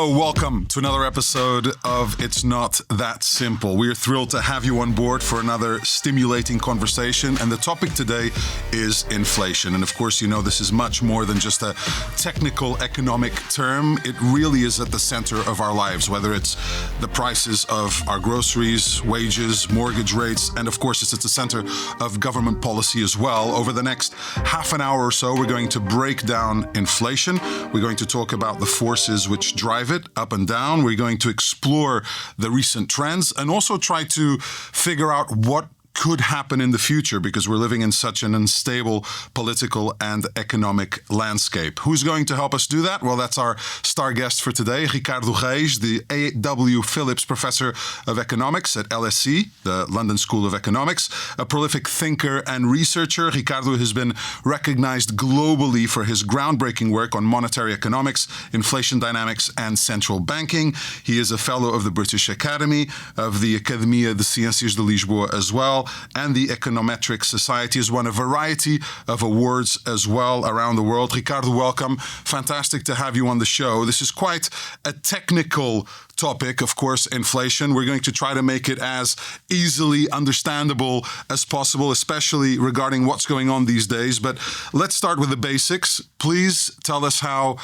Hello, welcome to another episode of It's Not That Simple. We're thrilled to have you on board for another stimulating conversation. And the topic today is inflation. And of course, you know, this is much more than just a technical economic term. It really is at the center of our lives, whether it's the prices of our groceries, wages, mortgage rates, and of course, it's at the center of government policy as well. Over the next half an hour or so, we're going to break down inflation. We're going to talk about the forces which drive it up and down. We're going to explore the recent trends and also try to figure out what could happen in the future because we're living in such an unstable political and economic landscape. Who's going to help us do that? Well, that's our star guest for today, Ricardo Reis, the A.W. Phillips Professor of Economics at LSE, the London School of Economics, a prolific thinker and researcher. Ricardo has been recognized globally for his groundbreaking work on monetary economics, inflation dynamics, and central banking. He is a fellow of the British Academy, of the Academia de Ciências de Lisboa as well, and the Econometric Society has won a variety of awards as well around the world. Ricardo, welcome. Fantastic to have you on the show. This is quite a technical topic, of course, inflation. We're going to try to make it as easily understandable as possible, especially regarding what's going on these days. But let's start with the basics. Please tell us how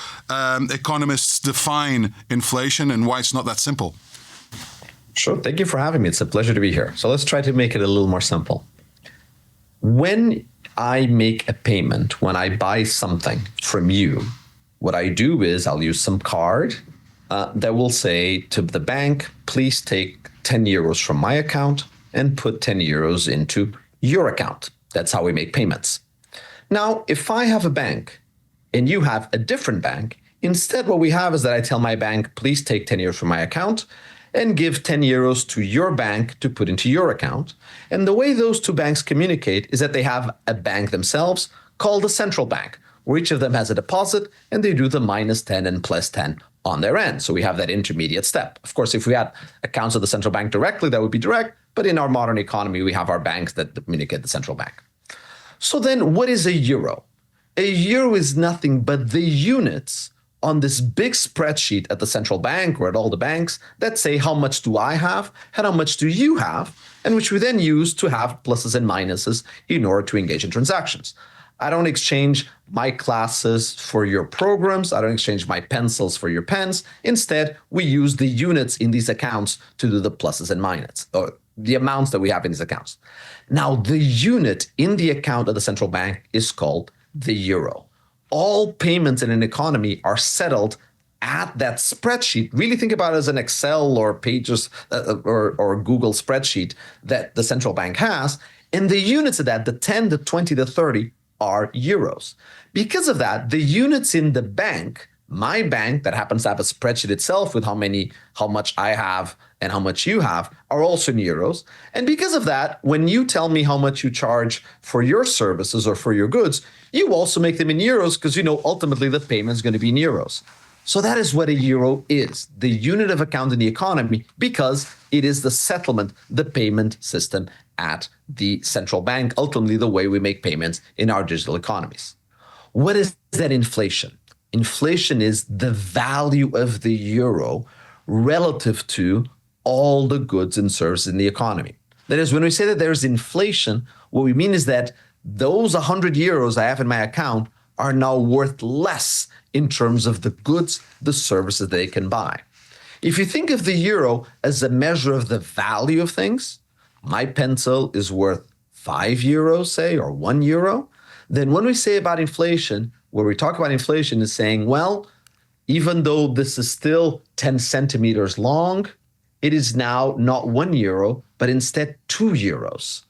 economists define inflation and why it's not that simple. Sure. Thank you for having me. It's a pleasure to be here. So let's try to make it a little more simple. When I make a payment, when I buy something from you, what I do is I'll use some card that will say to the bank, please take 10 euros from my account and put 10 euros into your account. That's how we make payments. Now, if I have a bank and you have a different bank, instead what we have is that I tell my bank, please take 10 euros from my account and give 10 euros to your bank to put into your account. And the way those two banks communicate is that they have a bank themselves called a central bank, where each of them has a deposit and they do the minus 10 and plus 10 on their end. So we have that intermediate step. Of course, if we had accounts of the central bank directly, that would be direct. But in our modern economy, we have our banks that communicate the central bank. So then what is a euro? A euro is nothing but the units on this big spreadsheet at the central bank or at all the banks that say how much do I have and how much do you have, and which we then use to have pluses and minuses in order to engage in transactions. I don't exchange my classes for your programs. I don't exchange my pencils for your pens. Instead, we use the units in these accounts to do the pluses and minuses, or the amounts that we have in these accounts. Now, the unit in the account of the central bank is called the euro. All payments in an economy are settled at that spreadsheet. Really think about it as an Excel or Pages or Google spreadsheet that the central bank has. And the units of that, the 10, the 20, the 30, are euros. Because of that, the units in the bank, my bank that happens to have a spreadsheet itself with how much I have and how much you have, are also in euros. And because of that, when you tell me how much you charge for your services or for your goods, you also make them in euros because you know ultimately the payment is going to be in euros. So that is what a euro is, the unit of account in the economy, because it is the settlement, the payment system at the central bank, ultimately the way we make payments in our digital economies. What is that inflation? Inflation is the value of the euro relative to all the goods and services in the economy. That is, when we say that there's inflation, what we mean is that those 100 euros I have in my account are now worth less in terms of the goods, the services they can buy. If you think of the euro as a measure of the value of things, my pencil is worth 5 euros, say, or 1 euro, then when we say about inflation, where we talk about inflation is saying, well, even though this is still 10 centimeters long, it is now not 1 euro, but instead 2 euros.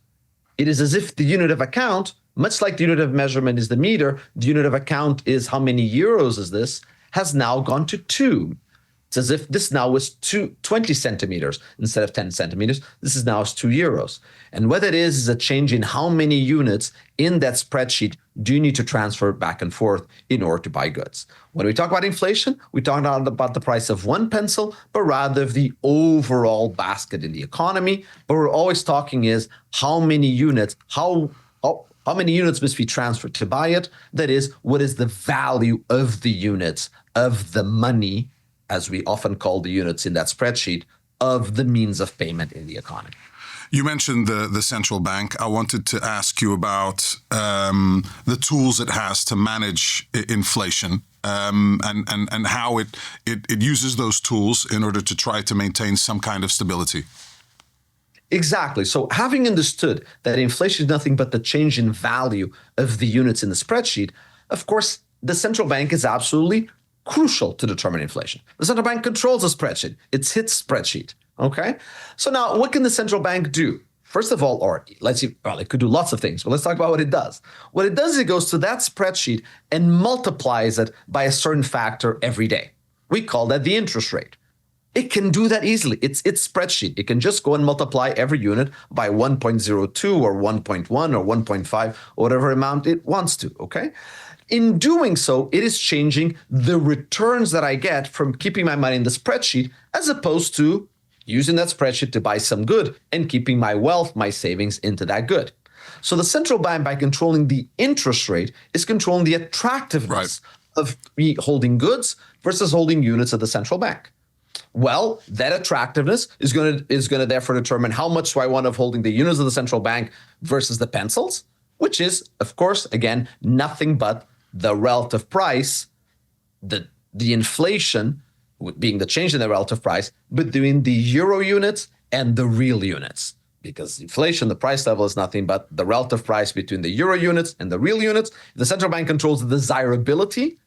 It is as if the unit of account, much like the unit of measurement is the meter, the unit of account is how many euros is this, has now gone to 2. It's as if this now was 20 centimeters instead of 10 centimeters. This is now 2 euros. And what it is a change in how many units in that spreadsheet do you need to transfer back and forth in order to buy goods. When we talk about inflation, we talk not about the price of one pencil, but rather of the overall basket in the economy. But we're always talking is how many units, how many units must be transferred to buy it? That is, what is the value of the units of the money as we often call the units in that spreadsheet, of the means of payment in the economy. You mentioned the central bank. I wanted to ask you about the tools it has to manage inflation and how it uses those tools in order to try to maintain some kind of stability. Exactly. So having understood that inflation is nothing but the change in value of the units in the spreadsheet, of course, the central bank is absolutely crucial to determine inflation. The central bank controls the spreadsheet. It's its spreadsheet. Okay. So now what can the central bank do? First of all, or let's see, well, it could do lots of things, but let's talk about what it does. What it does is it goes to that spreadsheet and multiplies it by a certain factor every day. We call that the interest rate. It can do that easily. It's its spreadsheet. It can just go and multiply every unit by 1.02 or 1.1 or 1.5, whatever amount it wants to, okay? In doing so, it is changing the returns that I get from keeping my money in the spreadsheet as opposed to using that spreadsheet to buy some good and keeping my wealth, my savings into that good. So the central bank, by controlling the interest rate, is controlling the attractiveness of me holding goods versus holding units at the central bank. Well, that attractiveness is going to therefore determine how much do I want of holding the units of the central bank versus the pencils, which is, of course, again, nothing but the relative price, the inflation being the change in the relative price between the euro units and the real units. Because inflation, the price level, is nothing but the relative price between the euro units and the real units. The central bank controls the desirability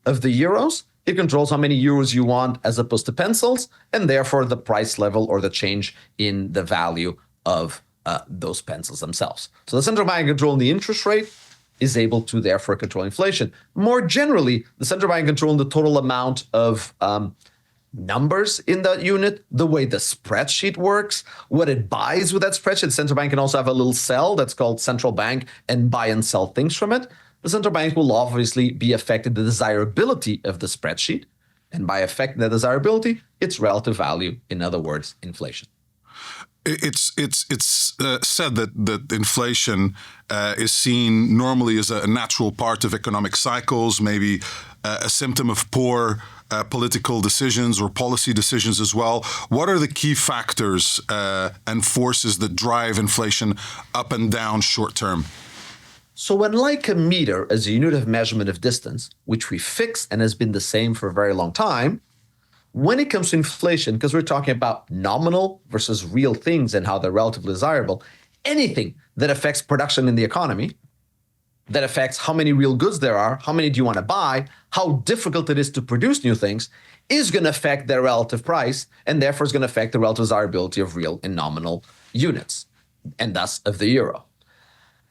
of the euros. It controls how many euros you want as opposed to pencils, and therefore the price level or the change in the value of those pencils themselves. So the central bank controlling the interest rate is able to therefore control inflation. More generally, the central bank controlling the total amount of numbers in that unit, the way the spreadsheet works, what it buys with that spreadsheet. The central bank can also have a little cell that's called central bank and buy and sell things from it. The central bank will obviously be affected the desirability of the spreadsheet, and by affecting the desirability, its relative value, in other words, inflation. It's said that inflation is seen normally as a natural part of economic cycles, maybe a symptom of poor political decisions or policy decisions as well. What are the key factors and forces that drive inflation up and down short term? So unlike a meter as a unit of measurement of distance, which we fix and has been the same for a very long time, when it comes to inflation, because we're talking about nominal versus real things and how they're relatively desirable, anything that affects production in the economy, that affects how many real goods there are, how many do you want to buy, how difficult it is to produce new things, is going to affect their relative price, and therefore is going to affect the relative desirability of real and nominal units, and thus of the euro.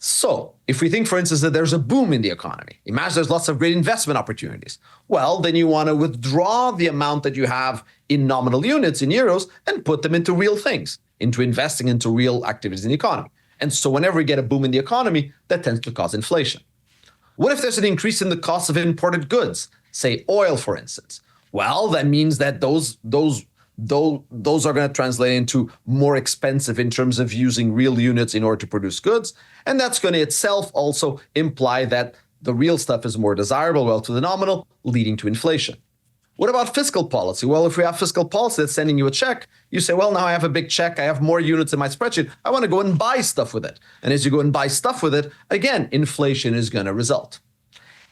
So if we think, for instance, that there's a boom in the economy, imagine there's lots of great investment opportunities. Well, then you want to withdraw the amount that you have in nominal units, in euros, and put them into real things, into investing into real activities in the economy. And so whenever we get a boom in the economy, that tends to cause inflation. What if there's an increase in the cost of imported goods, say oil, for instance? Well, that means that those are going to translate into more expensive in terms of using real units in order to produce goods. And that's going to itself also imply that the real stuff is more desirable relative to the nominal, leading to inflation. What about fiscal policy? Well, if we have fiscal policy that's sending you a check, you say, well, now I have a big check. I have more units in my spreadsheet. I want to go and buy stuff with it. And as you go and buy stuff with it, again, inflation is going to result.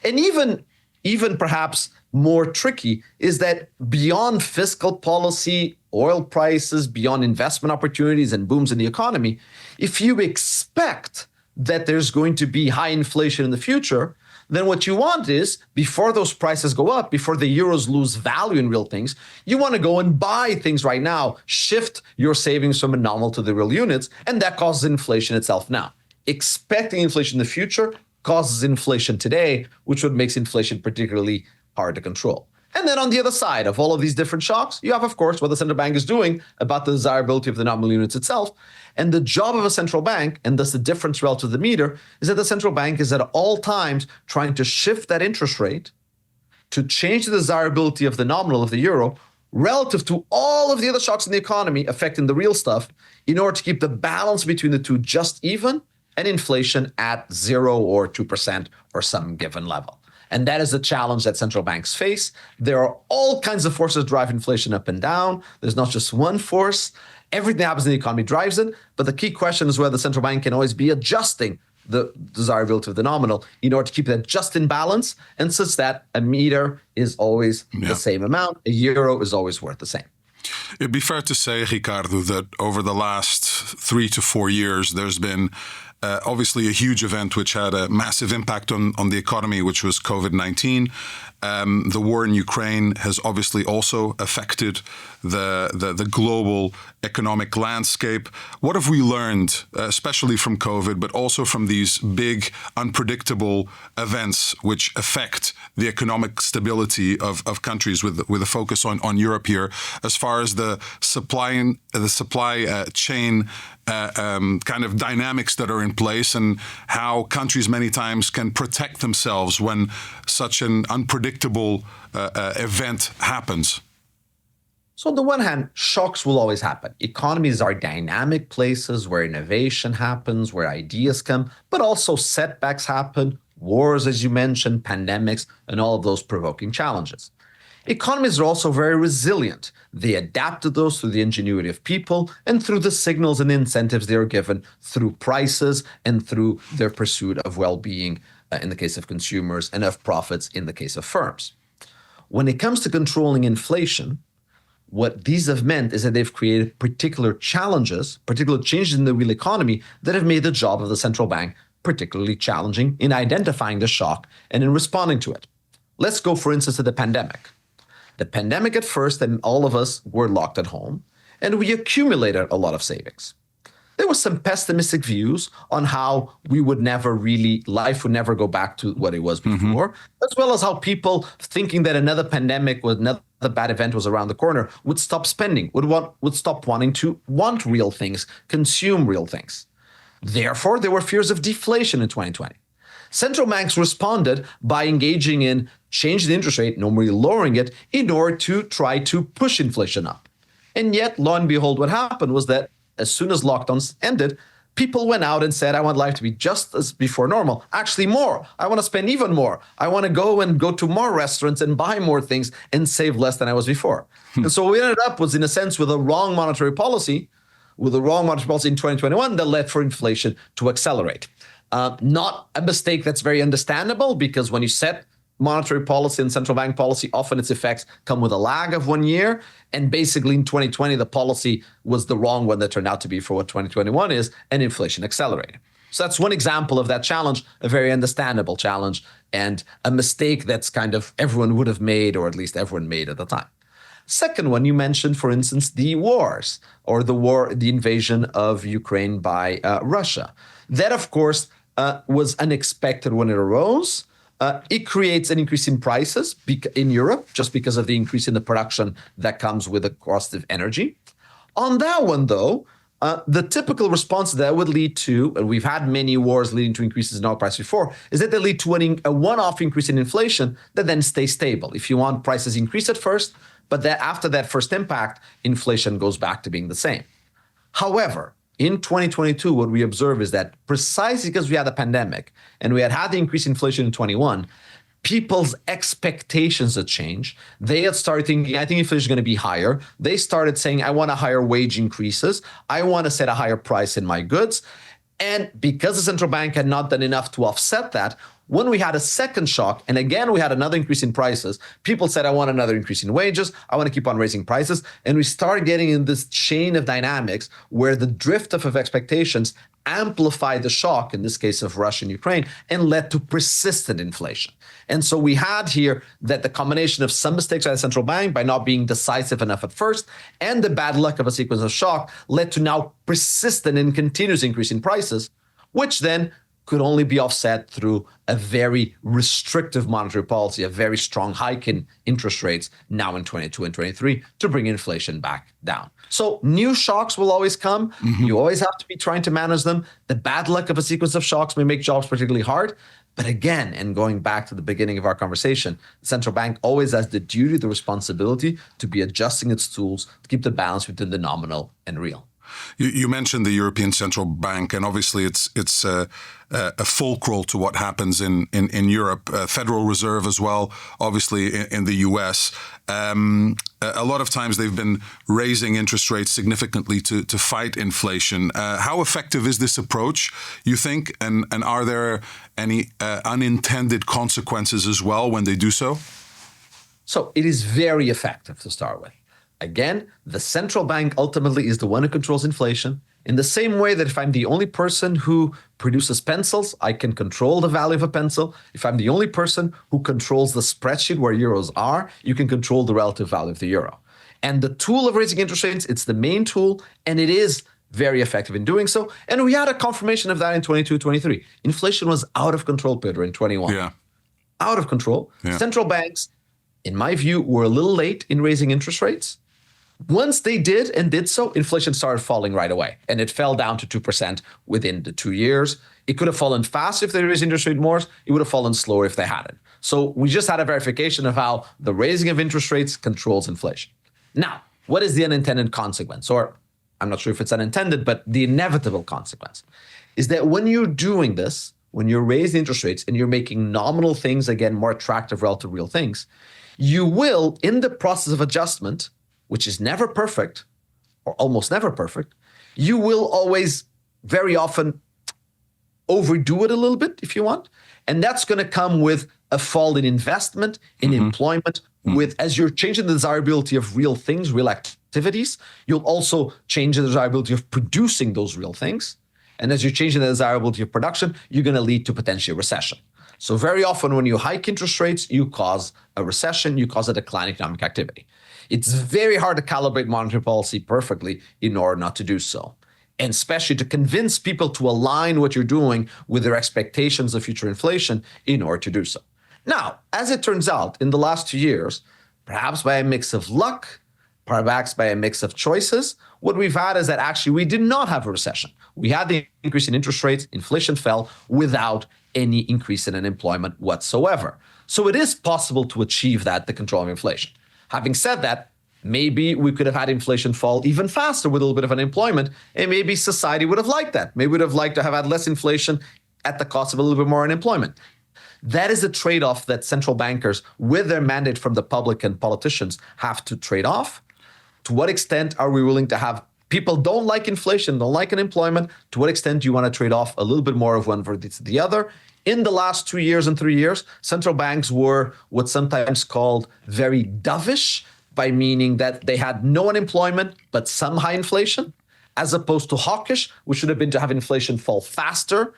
And even perhaps more tricky is that beyond fiscal policy, oil prices, beyond investment opportunities and booms in the economy, if you expect that there's going to be high inflation in the future, then what you want is, before those prices go up, before the euros lose value in real things, you want to go and buy things right now, shift your savings from a nominal to the real units, and that causes inflation itself now. Expecting inflation in the future causes inflation today, which would make inflation particularly hard to control. And then on the other side of all of these different shocks, you have, of course, what the central bank is doing about the desirability of the nominal units itself. And the job of a central bank, and thus the difference relative to the meter, is that the central bank is at all times trying to shift that interest rate to change the desirability of the nominal of the euro relative to all of the other shocks in the economy affecting the real stuff in order to keep the balance between the two just even and inflation at 0 or 2% or some given level. And that is the challenge that central banks face. There are all kinds of forces that drive inflation up and down. There's not just one force. Everything that happens in the economy drives it. But the key question is whether the central bank can always be adjusting the desirability of the nominal in order to keep that just in balance, and such that a meter is always the same amount, a euro is always worth the same. It'd be fair to say, Ricardo, that over the last 3 to 4 years, there's been obviously a huge event which had a massive impact on the economy, which was COVID-19. The war in Ukraine has obviously also affected the global economic landscape. What have we learned, especially from COVID, but also from these big, unpredictable events which affect the economic stability of countries, with a focus on Europe here, as far as the supply chain kind of dynamics that are in place, and how countries many times can protect themselves when such an unpredictable event happens? So on the one hand, shocks will always happen. Economies are dynamic places where innovation happens, where ideas come, but also setbacks happen, wars, as you mentioned, pandemics, and all of those provoking challenges. Economies are also very resilient. They adapt to those through the ingenuity of people and through the signals and incentives they are given through prices and through their pursuit of well-being in the case of consumers, and of profits in the case of firms. When it comes to controlling inflation, what these have meant is that they've created particular challenges, particular changes in the real economy that have made the job of the central bank particularly challenging in identifying the shock and in responding to it. Let's go, for instance, to the pandemic. The pandemic at first, and all of us were locked at home, and we accumulated a lot of savings. There were some pessimistic views on how life would never go back to what it was before, as well as how people thinking that another pandemic was another bad event was around the corner would stop spending, would stop wanting to want real things, consume real things. Therefore, there were fears of deflation in 2020. Central banks responded by engaging in changing the interest rate, normally lowering it, in order to try to push inflation up. And yet, lo and behold, what happened was that as soon as lockdowns ended, people went out and said, I want life to be just as before normal. Actually, more. I want to spend even more. I want to go to more restaurants and buy more things and save less than I was before. And so what we ended up was, in a sense, with a wrong monetary policy, in 2021 that led for inflation to accelerate. Not a mistake that's very understandable, because when you set monetary policy and central bank policy, often its effects come with a lag of 1 year. And basically in 2020, the policy was the wrong one that turned out to be for what 2021 is, and inflation accelerated. So that's one example of that challenge, a very understandable challenge, and a mistake that's kind of everyone would have made, or at least everyone made at the time. Second one, you mentioned, for instance, the wars, or the invasion of Ukraine by Russia. That, of course, was unexpected when it arose. It creates an increase in prices in Europe, just because of the increase in the production that comes with the cost of energy. On that one, though, the typical response that would lead to, and we've had many wars leading to increases in oil price before, is that they lead to a one-off increase in inflation that then stays stable. If you want, prices increase at first, but that after that first impact, inflation goes back to being the same. However, in 2022, what we observe is that precisely because we had a pandemic and we had the increased inflation in 21, people's expectations had changed. They had started thinking, I think inflation is going to be higher. They started saying, I want a higher wage increases. I want to set a higher price in my goods. And because the central bank had not done enough to offset that, when we had a second shock, and again, we had another increase in prices, people said, I want another increase in wages. I want to keep on raising prices. And we started getting in this chain of dynamics where the drift of expectations amplified the shock, in this case of Russia and Ukraine, and led to persistent inflation. And so we had here that the combination of some mistakes by the central bank by not being decisive enough at first, and the bad luck of a sequence of shock led to now persistent and continuous increase in prices, which then could only be offset through a very restrictive monetary policy, a very strong hike in interest rates now in 22 and 23 to bring inflation back down. So new shocks will always come. You always have to be trying to manage them. The bad luck of a sequence of shocks may make jobs particularly hard. But again, and going back to the beginning of our conversation, the central bank always has the duty, the responsibility to be adjusting its tools to keep the balance between the nominal and real. You mentioned the European Central Bank, and obviously it's a fulcral to what happens in Europe. Federal Reserve as well, obviously in the US. A lot of times they've been raising interest rates significantly to fight inflation. How effective is this approach, you think? And are there any unintended consequences as well when they do so? So it is very effective to start with. Again, the central bank ultimately is the one who controls inflation. In the same way that if I'm the only person who produces pencils, I can control the value of a pencil. If I'm the only person who controls the spreadsheet where euros are, you can control the relative value of the euro. And the tool of raising interest rates, it's the main tool, and it is very effective in doing so. And we had a confirmation of that in 22, 23. Inflation was out of control, Pedro, in 21. Yeah. Out of control. Yeah. Central banks, in my view, were a little late in raising interest rates. Once they did so, inflation started falling right away. And it fell down to 2% within the 2 years. It could have fallen fast if they raised interest rate more. It would have fallen slower if they hadn't. So we just had a verification of how the raising of interest rates controls inflation. Now, what is the unintended consequence? Or I'm not sure if it's unintended, but the inevitable consequence is that when you're doing this, when you're raising interest rates and you're making nominal things, again, more attractive relative to real things, you will, in the process of adjustment, which is never perfect, or almost never perfect, you will always very often overdo it a little bit if you want. And that's going to come with a fall in investment, in employment, with as you're changing the desirability of real things, real activities, you'll also change the desirability of producing those real things. And as you're changing the desirability of production, you're going to lead to potentially a recession. So very often when you hike interest rates, you cause a recession, you cause a decline in economic activity. It's very hard to calibrate monetary policy perfectly in order not to do so. And especially to convince people to align what you're doing with their expectations of future inflation in order to do so. Now, as it turns out, in the last 2 years, perhaps by a mix of luck, perhaps by a mix of choices, what we've had is that actually we did not have a recession. We had the increase in interest rates, inflation fell without any increase in unemployment whatsoever. So it is possible to achieve that, the control of inflation. Having said that, maybe we could have had inflation fall even faster with a little bit of unemployment, and maybe society would have liked that. Maybe we would have liked to have had less inflation at the cost of a little bit more unemployment. That is a trade-off that central bankers, with their mandate from the public and politicians, have to trade off. To what extent are we willing to have people don't like inflation, don't like unemployment? To what extent do you want to trade off a little bit more of one versus the other? In the last 2 years and 3 years, central banks were what's sometimes called very dovish, by meaning that they had no unemployment, but some high inflation, as opposed to hawkish, which should have been to have inflation fall faster,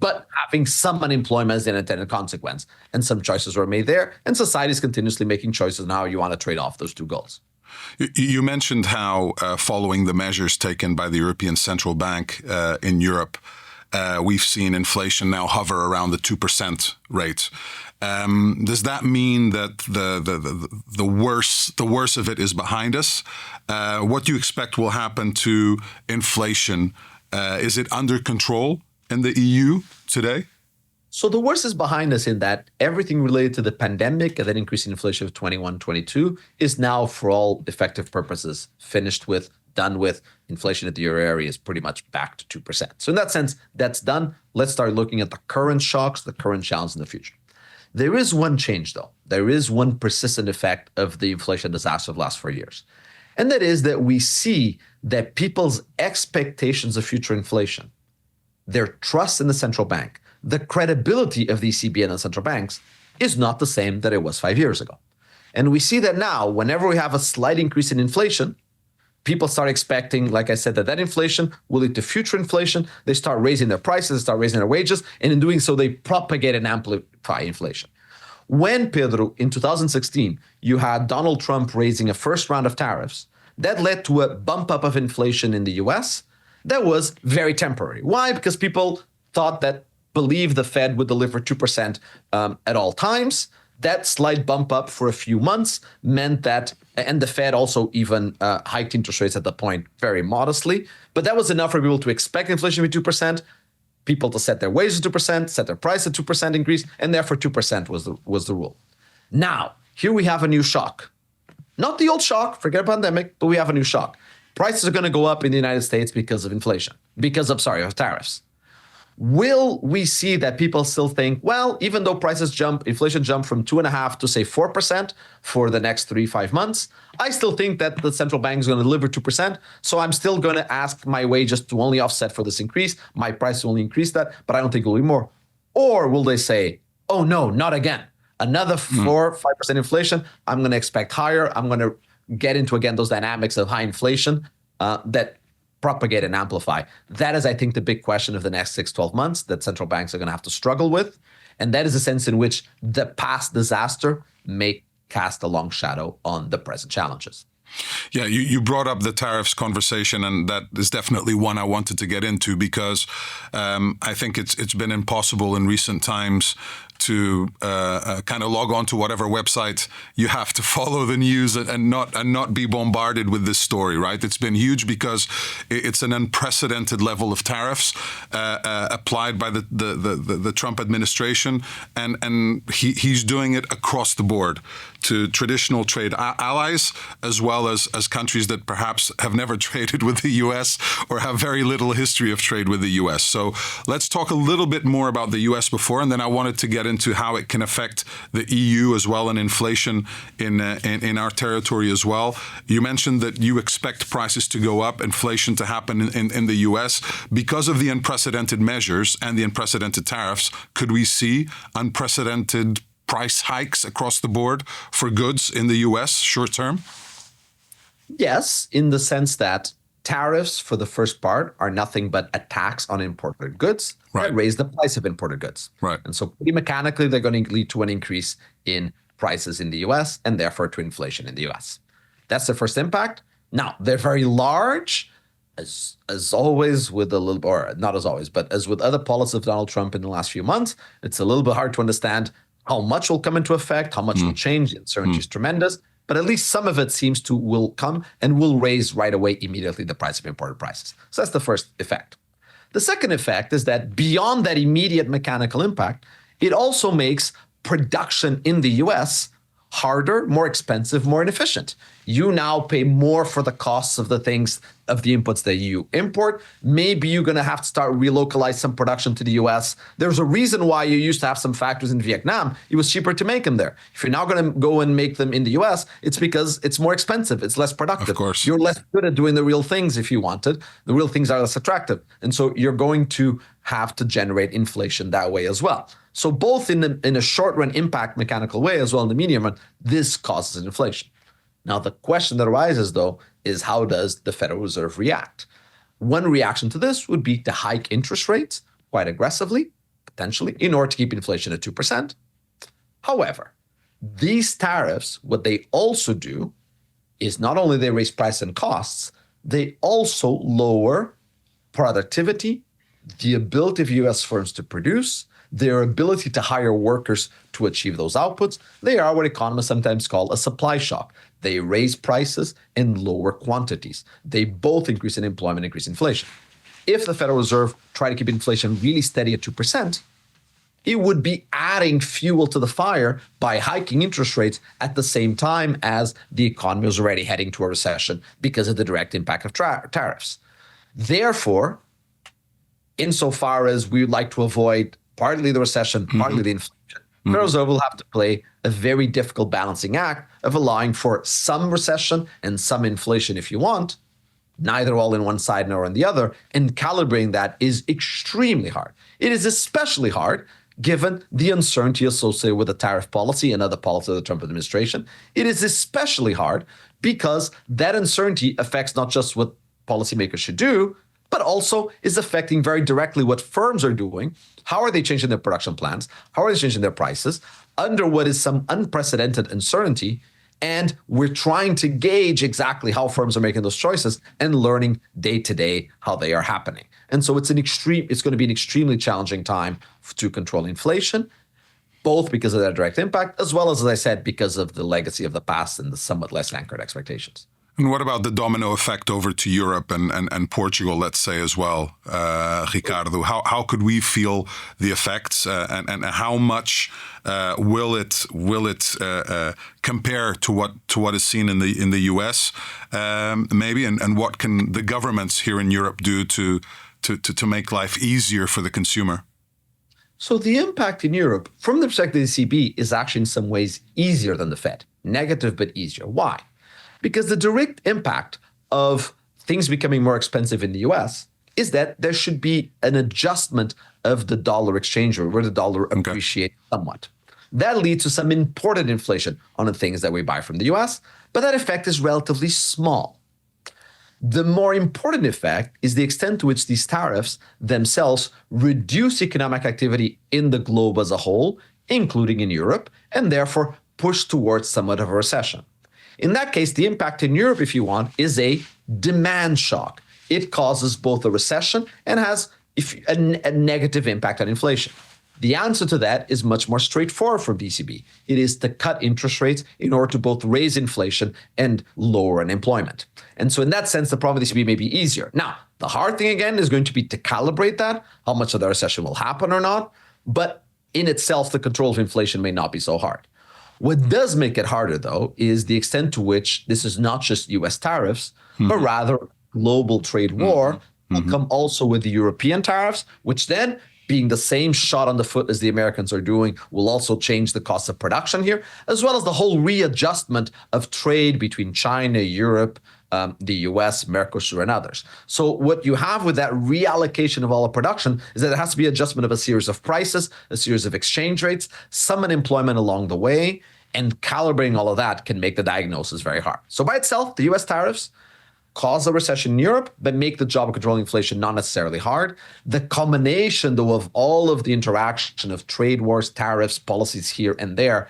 but having some unemployment as an intended consequence. And some choices were made there, and society is continuously making choices on how you want to trade off those two goals. You mentioned how following the measures taken by the European Central Bank in Europe, we've seen inflation now hover around the 2% rate. Does that mean that the worst of it is behind us? What do you expect will happen to inflation? Is it under control in the EU today? So the worst is behind us in that everything related to the pandemic and that increase in inflation of 21, 22 is now, for all effective purposes, finished with, done with. Inflation at the euro area is pretty much back to 2%. So in that sense, that's done. Let's start looking at the current shocks, the current challenges in the future. There is one change, though. There is one persistent effect of the inflation disaster of the last 4 years. And that is that we see that people's expectations of future inflation, their trust in the central bank, the credibility of the ECB and the central banks is not the same that it was 5 years ago. And we see that now, whenever we have a slight increase in inflation, people start expecting, like I said, that inflation will lead to future inflation. They start raising their prices, they start raising their wages, and in doing so, they propagate and amplify inflation. When, Pedro, in 2016, you had Donald Trump raising a first round of tariffs, that led to a bump up of inflation in the US that was very temporary. Why? Because people believed the Fed would deliver 2% at all times. That slight bump up for a few months meant that, and the Fed also even hiked interest rates at the point very modestly, but that was enough for people to expect inflation to be 2%, people to set their wages 2%, set their price at 2% increase, and therefore 2% was the rule. Now, here we have a new shock. Not the old shock, forget a pandemic, but we have a new shock. prices are going to go up in the United States because of inflation, of tariffs. Will we see that people still think, well, even though inflation jumped from 2.5% to say 4% for the next 3-5 months, I still think that the central bank is going to deliver 2%. So I'm still going to ask my wages to only offset for this increase. My price will only increase that, but I don't think it will be more. Or will they say, oh no, not again. Another 4-5% inflation. I'm going to expect higher. I'm going to get into again those dynamics of high inflation that propagate and amplify. That is, I think, the big question of the next 6-12 months that central banks are going to have to struggle with. And that is the sense in which the past disaster may cast a long shadow on the present challenges. Yeah, you brought up the tariffs conversation, and that is definitely one I wanted to get into because I think it's been impossible in recent times to kind of log on to whatever website you have to follow the news and not be bombarded with this story, right? It's been huge because it's an unprecedented level of tariffs applied by the Trump administration, and he's doing it across the board to traditional trade allies as well as countries that perhaps have never traded with the U.S. or have very little history of trade with the U.S. So let's talk a little bit more about the U.S. before, and then I wanted to get into how it can affect the EU as well and inflation in our territory as well. You mentioned that you expect prices to go up, inflation to happen in the U.S. because of the unprecedented measures and the unprecedented tariffs. Could we see unprecedented price hikes across the board for goods in the U.S. short term? Yes, in the sense that tariffs for the first part are nothing but a tax on imported goods that raise the price of imported goods. Right. And so pretty mechanically, they're going to lead to an increase in prices in the US and therefore to inflation in the US. That's the first impact. Now, they're very large, as always with a little, or not as always, but as with other policies of Donald Trump in the last few months, it's a little bit hard to understand how much will come into effect, how much will change. The uncertainty is tremendous. But at least some of it seems to will come and will raise right away immediately the price of imported prices. So that's the first effect. The second effect is that beyond that immediate mechanical impact, it also makes production in the US harder, more expensive, more inefficient. You now pay more for the costs of the things, of the inputs that you import. Maybe you're going to have to start relocalize some production to the US. There's a reason why you used to have some factories in Vietnam. It was cheaper to make them there. If you're now going to go and make them in the US, it's because it's more expensive. It's less productive. Of course. You're less good at doing the real things if you wanted. The real things are less attractive. And so you're going to have to generate inflation that way as well. So both in a short run impact mechanical way as well in the medium run, this causes inflation. Now, the question that arises, though, is how does the Federal Reserve react? One reaction to this would be to hike interest rates quite aggressively, potentially, in order to keep inflation at 2%. However, these tariffs, what they also do is not only they raise price and costs, they also lower productivity, the ability of U.S. firms to produce, their ability to hire workers to achieve those outputs. They are what economists sometimes call a supply shock. They raise prices and lower quantities. They both increase in employment, increase inflation. If the Federal Reserve tried to keep inflation really steady at 2%, it would be adding fuel to the fire by hiking interest rates at the same time as the economy was already heading to a recession because of the direct impact of tariffs. Therefore, insofar as we would like to avoid partly the recession, partly the inflation, the Federal Reserve will have to play a very difficult balancing act of allowing for some recession and some inflation if you want, neither all in one side nor on the other, and calibrating that is extremely hard. It is especially hard given the uncertainty associated with the tariff policy and other policies of the Trump administration. It is especially hard because that uncertainty affects not just what policymakers should do, but also is affecting very directly what firms are doing. How are they changing their production plans? How are they changing their prices under what is some unprecedented uncertainty? And we're trying to gauge exactly how firms are making those choices and learning day to day how they are happening. And so it's going to be an extremely challenging time to control inflation, both because of that direct impact, as well as I said, because of the legacy of the past and the somewhat less anchored expectations. And what about the domino effect over to Europe and Portugal, let's say, as well, Ricardo? How could we feel the effects, and how much will it compare to what is seen in the US, maybe, and what can the governments here in Europe do to make life easier for the consumer? So the impact in Europe, from the perspective of the ECB, is actually in some ways easier than the Fed. Negative, but easier. Why? Because the direct impact of things becoming more expensive in the US is that there should be an adjustment of the dollar exchange rate, where the dollar appreciates somewhat. That leads to some imported inflation on the things that we buy from the US, but that effect is relatively small. The more important effect is the extent to which these tariffs themselves reduce economic activity in the globe as a whole, including in Europe, and therefore push towards somewhat of a recession. In that case, the impact in Europe, if you want, is a demand shock. It causes both a recession and has a negative impact on inflation. The answer to that is much more straightforward from the ECB. It is to cut interest rates in order to both raise inflation and lower unemployment. And so in that sense, the problem with the ECB may be easier. Now, the hard thing again is going to be to calibrate that, how much of the recession will happen or not. But in itself, the control of inflation may not be so hard. What does make it harder, though, is the extent to which this is not just US tariffs, but rather global trade war will come also with the European tariffs, which then, being the same shot on the foot as the Americans are doing, will also change the cost of production here, as well as the whole readjustment of trade between China, Europe, the US, Mercosur, and others. So what you have with that reallocation of all the production is that it has to be adjustment of a series of prices, a series of exchange rates, some unemployment along the way, and calibrating all of that can make the diagnosis very hard. So by itself, the US tariffs cause a recession in Europe, but make the job of controlling inflation not necessarily hard. The combination, though, of all of the interaction of trade wars, tariffs, policies here and there,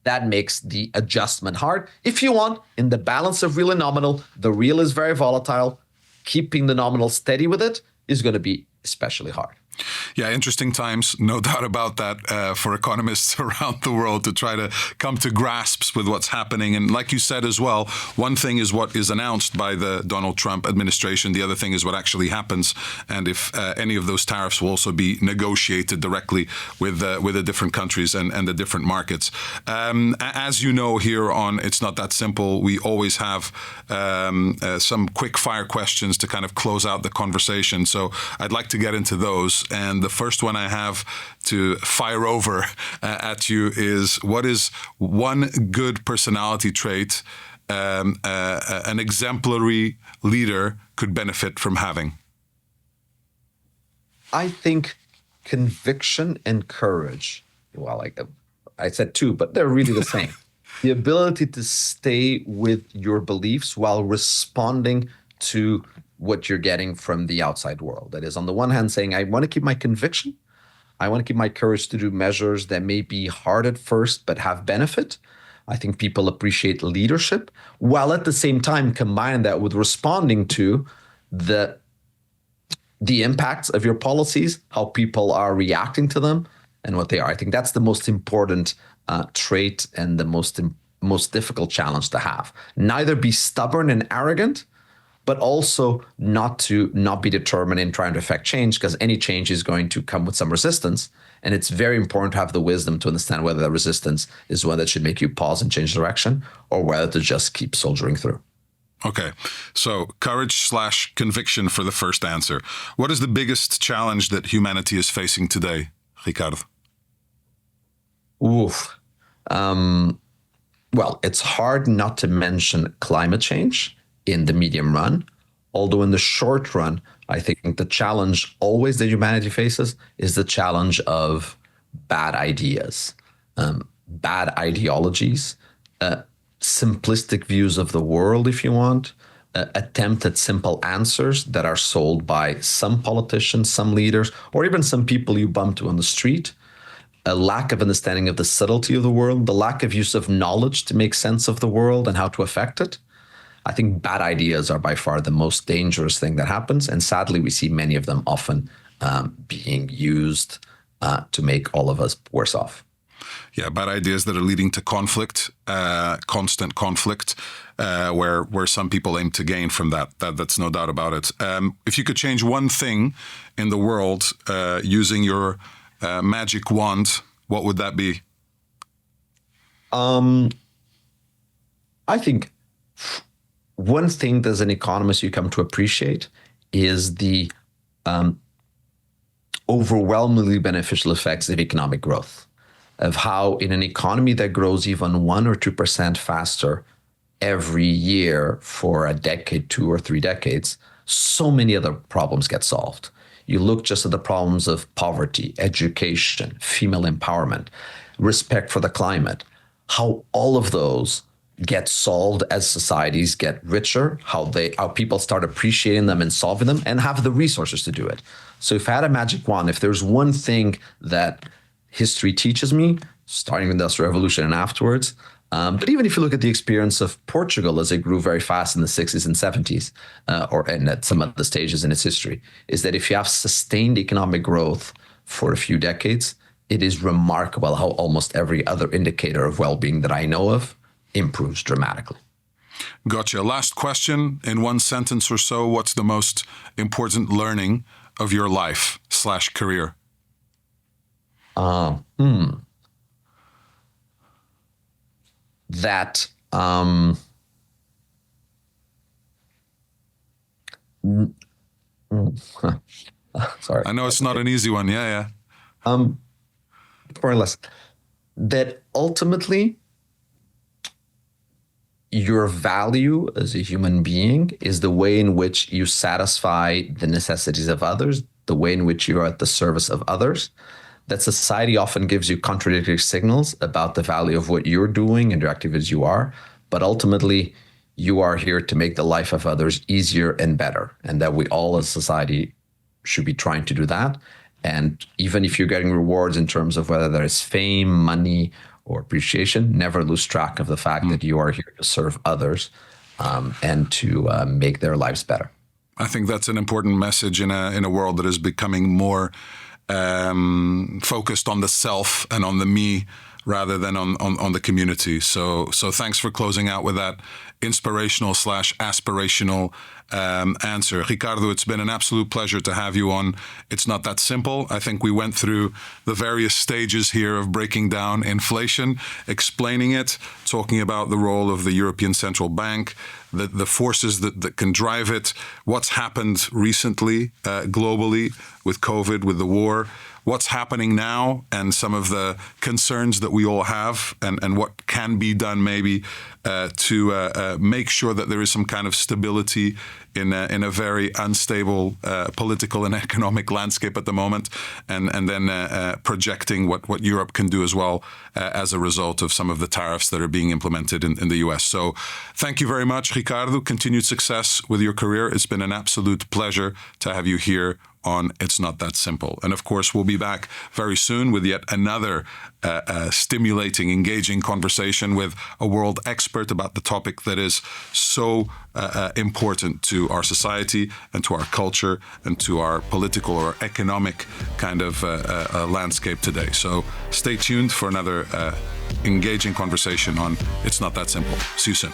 that makes the adjustment hard. If you want, in the balance of real and nominal, the real is very volatile. Keeping the nominal steady with it is going to be especially hard. Yeah, interesting times, no doubt about that, for economists around the world to try to come to grasps with what's happening. And like you said as well, one thing is what is announced by the Donald Trump administration. The other thing is what actually happens, and if any of those tariffs will also be negotiated directly with the different countries and the different markets. As you know, here on It's Not That Simple, we always have some quick fire questions to kind of close out the conversation. So I'd like to get into those. And the first one I have to fire over at you is, what is one good personality trait an exemplary leader could benefit from having? I think conviction and courage. Well, I said two, but they're really the same. The ability to stay with your beliefs while responding to what you're getting from the outside world. That is, on the one hand, saying, I want to keep my conviction. I want to keep my courage to do measures that may be hard at first, but have benefit. I think people appreciate leadership, while at the same time combine that with responding to the impacts of your policies, how people are reacting to them, and what they are. I think that's the most important trait and the most difficult challenge to have. Neither be stubborn and arrogant, but also not be determined in trying to affect change, because any change is going to come with some resistance. And it's very important to have the wisdom to understand whether that resistance is one that should make you pause and change direction, or whether to just keep soldiering through. Okay, so courage/conviction for the first answer. What is the biggest challenge that humanity is facing today, Ricardo? Oof. Well, it's hard not to mention climate change in the medium run, although in the short run, I think the challenge always that humanity faces is the challenge of bad ideas, bad ideologies, simplistic views of the world, if you want, attempt at simple answers that are sold by some politicians, some leaders, or even some people you bump to on the street, a lack of understanding of the subtlety of the world, the lack of use of knowledge to make sense of the world and how to affect it. I think bad ideas are by far the most dangerous thing that happens. And sadly, we see many of them often being used to make all of us worse off. Yeah, bad ideas that are leading to conflict, constant conflict, where some people aim to gain from that. That's no doubt about it. If you could change one thing in the world using your magic wand, what would that be? I think one thing that as an economist you come to appreciate is the overwhelmingly beneficial effects of economic growth, of how in an economy that grows even 1 or 2% faster every year for a decade, 2 or 3 decades, so many other problems get solved. You look just at the problems of poverty, education, female empowerment, respect for the climate, how all of those get solved as societies get richer, how people start appreciating them and solving them and have the resources to do it. So if I had a magic wand, if there's one thing that history teaches me, starting with the Industrial Revolution and afterwards, but even if you look at the experience of Portugal as it grew very fast in the 60s and 70s, and at some of the stages in its history, is that if you have sustained economic growth for a few decades, it is remarkable how almost every other indicator of well-being that I know of improves dramatically. Gotcha. Last question in one sentence or so. What's the most important learning of your life / career? That sorry. I know it's not an easy one. Yeah. More or less. That ultimately your value as a human being is the way in which you satisfy the necessities of others, the way in which you are at the service of others. That society often gives you contradictory signals about the value of what you're doing and your activities you are, but ultimately you are here to make the life of others easier and better, and that we all as society should be trying to do that. And even if you're getting rewards in terms of whether there is fame, money, or appreciation, never lose track of the fact that you are here to serve others and to make their lives better. I think that's an important message in a world that is becoming more focused on the self and on the me rather than on the community. So thanks for closing out with that inspirational / aspirational answer. Ricardo, it's been an absolute pleasure to have you on It's Not That Simple. I think we went through the various stages here of breaking down inflation, explaining it, talking about the role of the European Central Bank, the forces that can drive it, what's happened recently globally with COVID, with the war, what's happening now and some of the concerns that we all have and what can be done maybe to make sure that there is some kind of stability in a very unstable political and economic landscape at the moment, and then projecting what Europe can do as well as a result of some of the tariffs that are being implemented in the US. So thank you very much, Ricardo. Continued success with your career. It's been an absolute pleasure to have you here on It's Not That Simple. And of course, we'll be back very soon with yet another stimulating, engaging conversation with a world expert about the topic that is so important to our society and to our culture and to our political or economic kind of landscape today. So stay tuned for another engaging conversation on It's Not That Simple. See you soon.